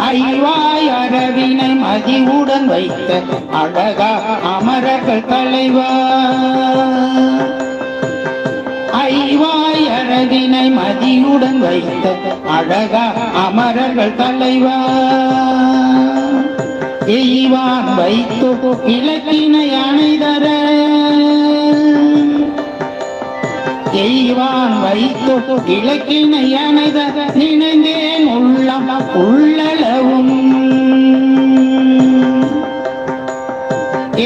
ஐவாய் அரவினை மதிவுடன் வைத்த அழகா அமரர்கள் தலைவா. ஐவாய் அரவினை மதியுடன் வைத்த அழகா அமரர்கள் தலைவா. எய்வான் வைத்தோ இலக்கினை அணைதர, எய்வான் வைத்தோ இலக்கினை அணைதர நினைந்தேன் உள்ளம் உள்ளளவும்.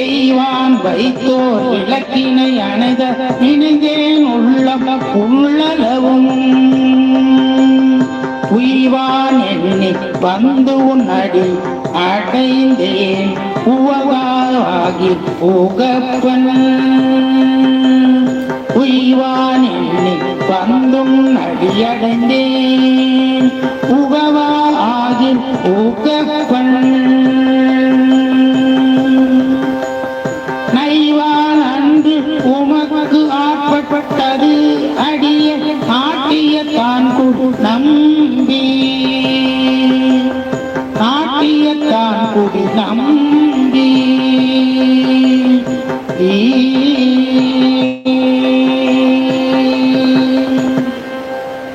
எய்வான் வைத்தோர் இலக்கினை அணைதர நினைந்தேன் உள்ளம் உள்ளளவும். உய்வான் எண்ணி வந்து உன்னடி அடைந்தேன் உவகாகி உகப்பன். உய்வான் எண்ணி வந்தும் அடியடைந்தேன் உகவாகி உகப்பன். நைவான் அன்று உமக்கு ஆட்பட்டது அடிய ஆட்டிய தான் குடு நம்பி. ஆட்டியத்தான் குடி நம்பி